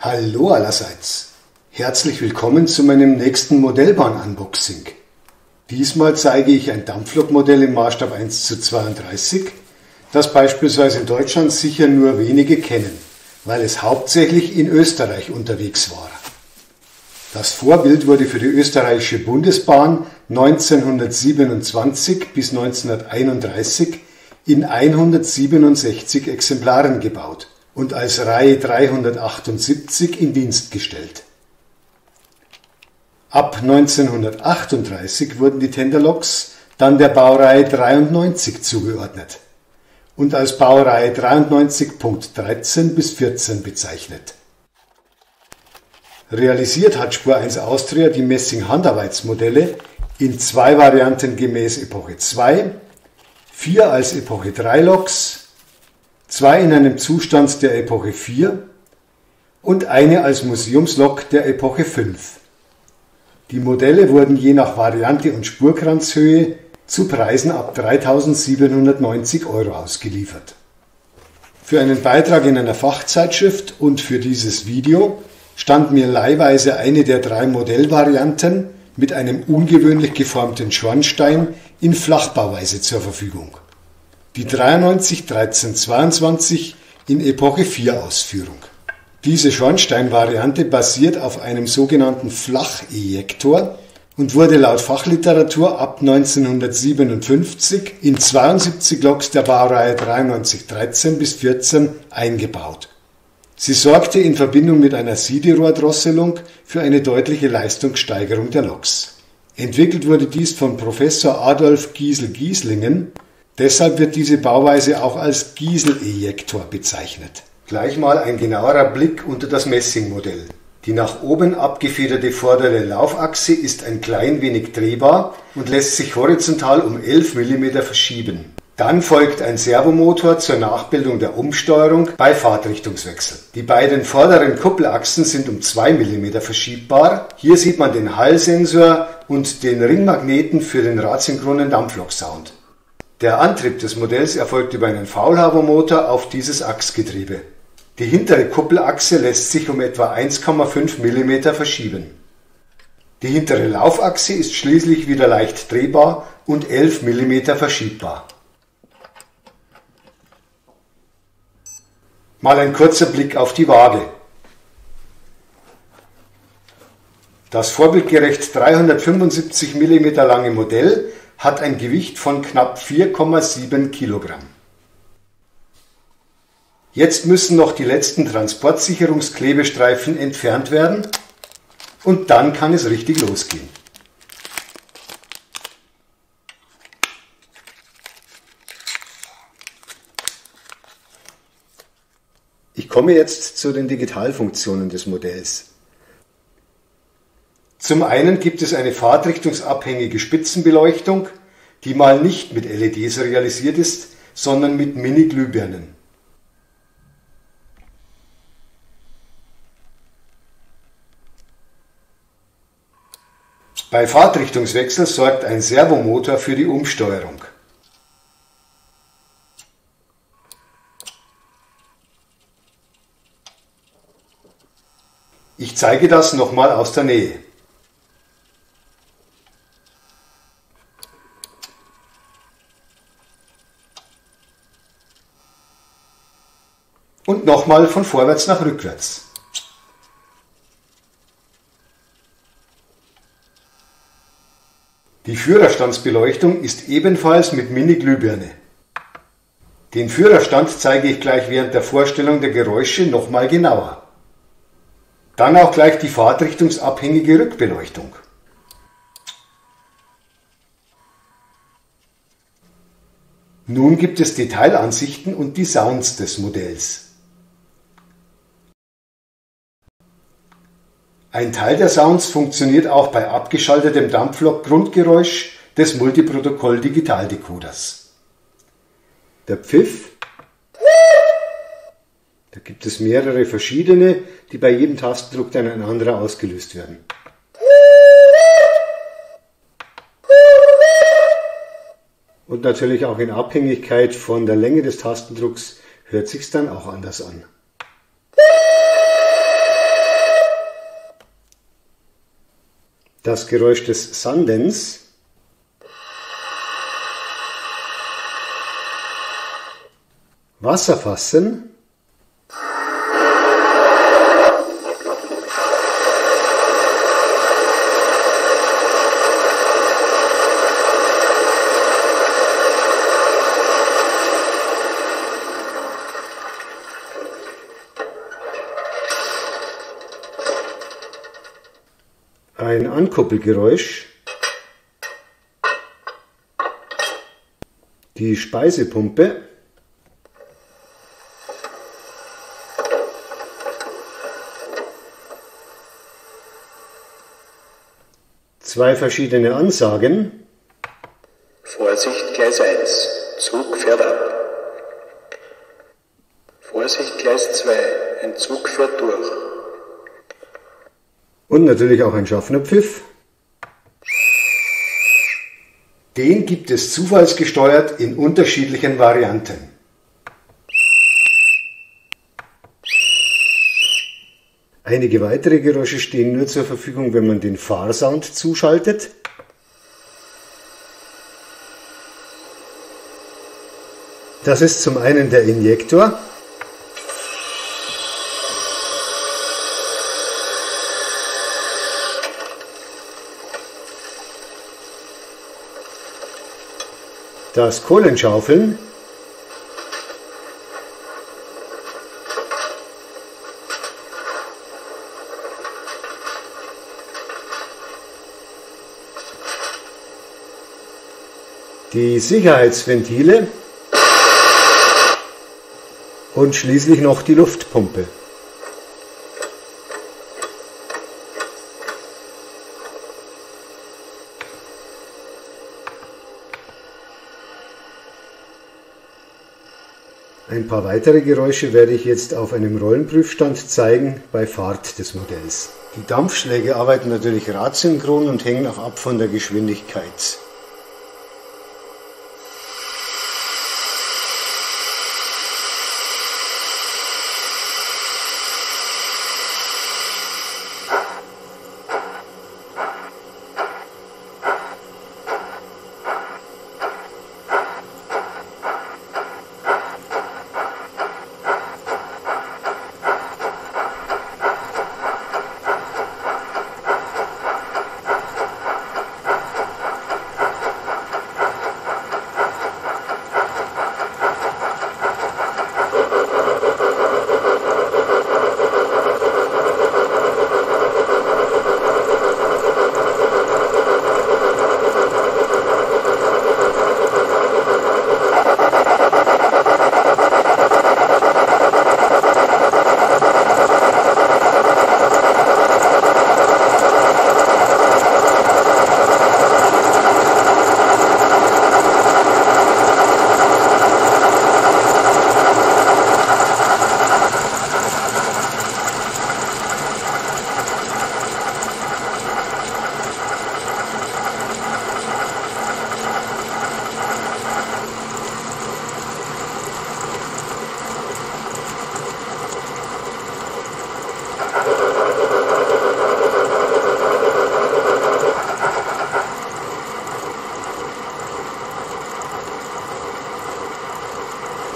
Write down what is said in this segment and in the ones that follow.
Hallo allerseits, herzlich willkommen zu meinem nächsten Modellbahn-Unboxing. Diesmal zeige ich ein Dampflokmodell im Maßstab 1:32, das beispielsweise in Deutschland sicher nur wenige kennen, weil es hauptsächlich in Österreich unterwegs war. Das Vorbild wurde für die österreichische Bundesbahn 1927 bis 1931 in 167 Exemplaren gebaut und als Reihe 378 in Dienst gestellt. Ab 1938 wurden die Tenderloks dann der Baureihe 93 zugeordnet und als Baureihe 93.13 bis 14 bezeichnet. Realisiert hat Spur 1 Austria die Messing-Handarbeitsmodelle in zwei Varianten gemäß Epoche 2, 4 als Epoche 3 Loks, 2 in einem Zustand der Epoche 4 und eine als Museumslok der Epoche 5. Die Modelle wurden je nach Variante und Spurkranzhöhe zu Preisen ab 3.790 € ausgeliefert. Für einen Beitrag in einer Fachzeitschrift und für dieses Video stand mir leihweise eine der 3 Modellvarianten mit einem ungewöhnlich geformten Schornstein in Flachbauweise zur Verfügung. Die 93-13-22 in Epoche 4 Ausführung. Diese Schornsteinvariante basiert auf einem sogenannten Flachejektor und wurde laut Fachliteratur ab 1957 in 72 Loks der Baureihe 93-13 bis 14 eingebaut. Sie sorgte in Verbindung mit einer Siderohrdrosselung für eine deutliche Leistungssteigerung der Loks. Entwickelt wurde dies von Professor Adolf Giesel-Gieslingen, deshalb wird diese Bauweise auch als Giesel-Ejektor bezeichnet. Gleich mal ein genauerer Blick unter das Messingmodell. Die nach oben abgefederte vordere Laufachse ist ein klein wenig drehbar und lässt sich horizontal um 11 mm verschieben. Dann folgt ein Servomotor zur Nachbildung der Umsteuerung bei Fahrtrichtungswechsel. Die beiden vorderen Kuppelachsen sind um 2 mm verschiebbar. Hier sieht man den Hallsensor und den Ringmagneten für den radsynchronen Dampfloksound. Der Antrieb des Modells erfolgt über einen Faulhabermotor auf dieses Achsgetriebe. Die hintere Kuppelachse lässt sich um etwa 1,5 mm verschieben. Die hintere Laufachse ist schließlich wieder leicht drehbar und 11 mm verschiebbar. Mal ein kurzer Blick auf die Waage. Das vorbildgerecht 375 mm lange Modell hat ein Gewicht von knapp 4,7 Kilogramm. Jetzt müssen noch die letzten Transportsicherungsklebestreifen entfernt werden und dann kann es richtig losgehen. Ich komme jetzt zu den Digitalfunktionen des Modells. Zum einen gibt es eine fahrtrichtungsabhängige Spitzenbeleuchtung, die mal nicht mit LEDs realisiert ist, sondern mit Mini-Glühbirnen. Bei Fahrtrichtungswechsel sorgt ein Servomotor für die Umsteuerung. Ich zeige das nochmal aus der Nähe. Und nochmal von vorwärts nach rückwärts. Die Führerstandsbeleuchtung ist ebenfalls mit Mini-Glühbirne. Den Führerstand zeige ich gleich während der Vorstellung der Geräusche nochmal genauer. Dann auch gleich die fahrtrichtungsabhängige Rückbeleuchtung. Nun gibt es Detailansichten und die Sounds des Modells. Ein Teil der Sounds funktioniert auch bei abgeschaltetem Dampflok-Grundgeräusch des Multiprotokoll-Digitaldecoders. Der Pfiff, da gibt es mehrere verschiedene, die bei jedem Tastendruck dann ein anderer ausgelöst werden. Und natürlich auch in Abhängigkeit von der Länge des Tastendrucks hört sich's dann auch anders an. Das Geräusch des Sandens. Wasserfassen. Ein Ankuppelgeräusch. Die Speisepumpe. Zwei verschiedene Ansagen. Vorsicht, Gleis 1, Zug fährt ab. Vorsicht, Gleis 2, ein Zug fährt durch. Und natürlich auch ein Schaffnerpfiff. Den gibt es zufallsgesteuert in unterschiedlichen Varianten. Einige weitere Geräusche stehen nur zur Verfügung, wenn man den Fahrsound zuschaltet. Das ist zum einen der Injektor. Das Kohlenschaufeln. Die Sicherheitsventile und schließlich noch die Luftpumpe. Ein paar weitere Geräusche werde ich jetzt auf einem Rollenprüfstand zeigen bei Fahrt des Modells. Die Dampfschläge arbeiten natürlich radsynchron und hängen auch ab von der Geschwindigkeit.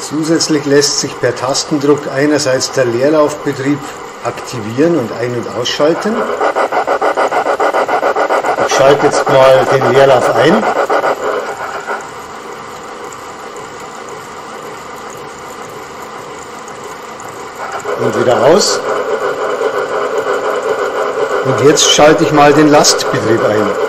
Zusätzlich lässt sich per Tastendruck einerseits der Leerlaufbetrieb aktivieren und ein- und ausschalten. Ich schalte jetzt mal den Leerlauf ein. Und wieder aus. Und jetzt schalte ich mal den Lastbetrieb ein.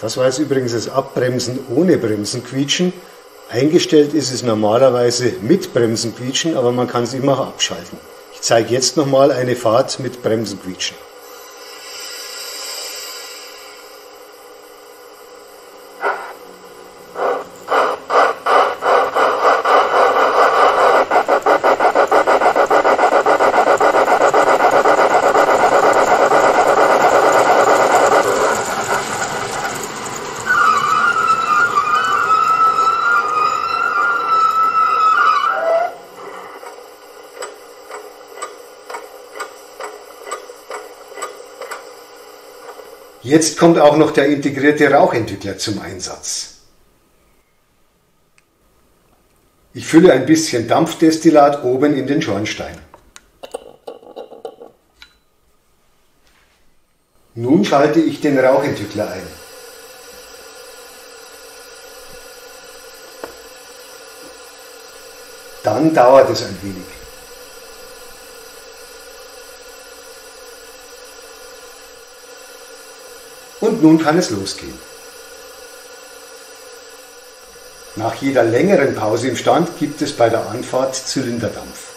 Das war jetzt übrigens das Abbremsen ohne Bremsenquietschen. Eingestellt ist es normalerweise mit Bremsenquietschen, aber man kann es immer auch abschalten. Ich zeige jetzt nochmal eine Fahrt mit Bremsenquietschen. Jetzt kommt auch noch der integrierte Rauchentwickler zum Einsatz. Ich fülle ein bisschen Dampfdestillat oben in den Schornstein. Nun schalte ich den Rauchentwickler ein. Dann dauert es ein wenig. Und nun kann es losgehen. Nach jeder längeren Pause im Stand gibt es bei der Anfahrt Zylinderdampf.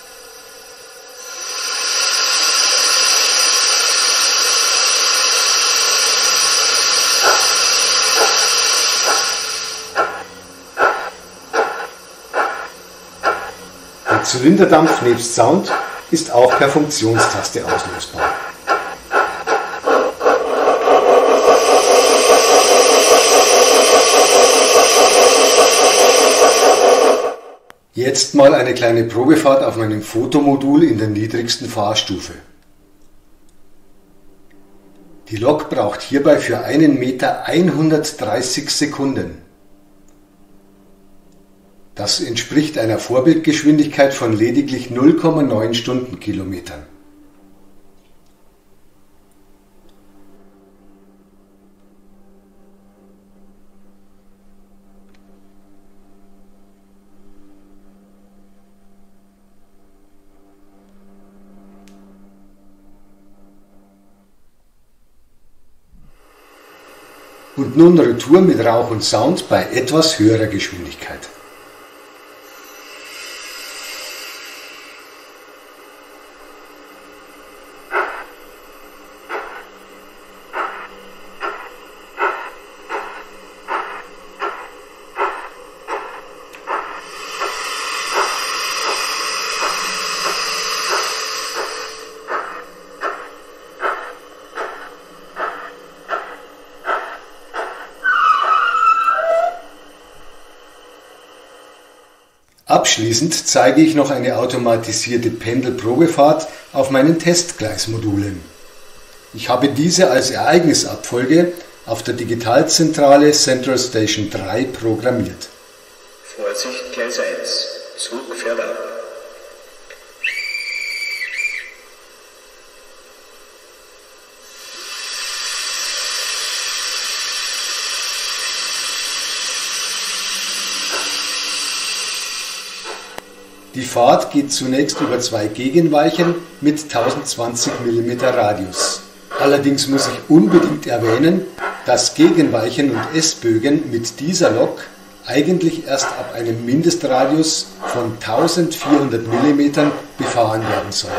Der Zylinderdampf nebst Sound ist auch per Funktionstaste auslösbar. Jetzt mal eine kleine Probefahrt auf meinem Fotomodul in der niedrigsten Fahrstufe. Die Lok braucht hierbei für 1 Meter 130 Sekunden. Das entspricht einer Vorbildgeschwindigkeit von lediglich 0,9 Stundenkilometern. Und nun Retour mit Rauch und Sound bei etwas höherer Geschwindigkeit. Abschließend zeige ich noch eine automatisierte Pendelprobefahrt auf meinen Testgleismodulen. Ich habe diese als Ereignisabfolge auf der Digitalzentrale Central Station 3 programmiert. Vorsicht, Gleis 1. Zug fährt ab. Die Fahrt geht zunächst über 2 Gegenweichen mit 1020 mm Radius. Allerdings muss ich unbedingt erwähnen, dass Gegenweichen und S-Bögen mit dieser Lok eigentlich erst ab einem Mindestradius von 1400 mm befahren werden sollen.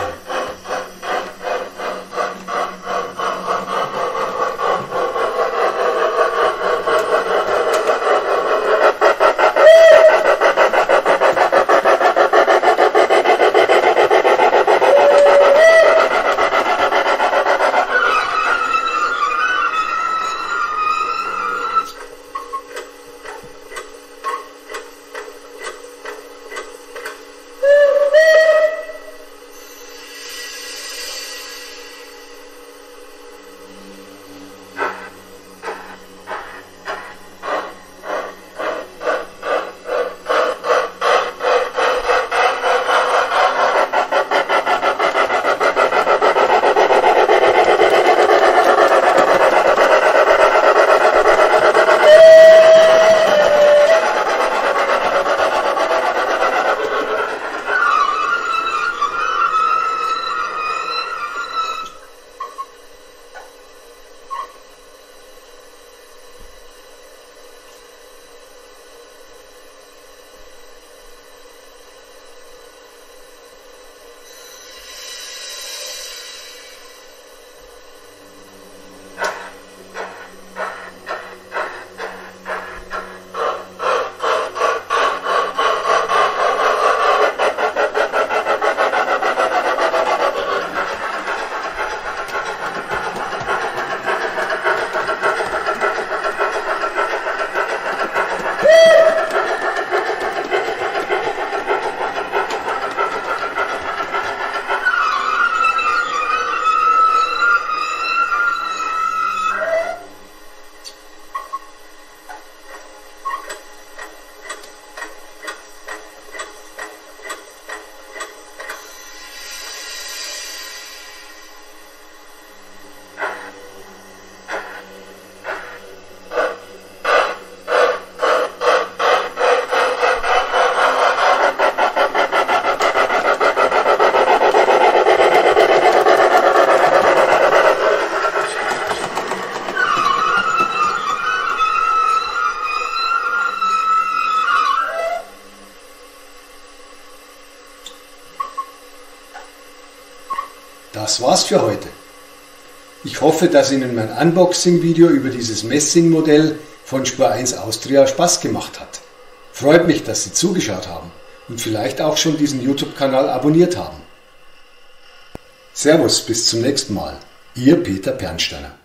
das war's für heute. Ich hoffe, dass Ihnen mein Unboxing-Video über dieses Messingmodell von Spur 1 Austria Spaß gemacht hat. Freut mich, dass Sie zugeschaut haben und vielleicht auch schon diesen YouTube-Kanal abonniert haben. Servus, bis zum nächsten Mal. Ihr Peter Pernsteiner.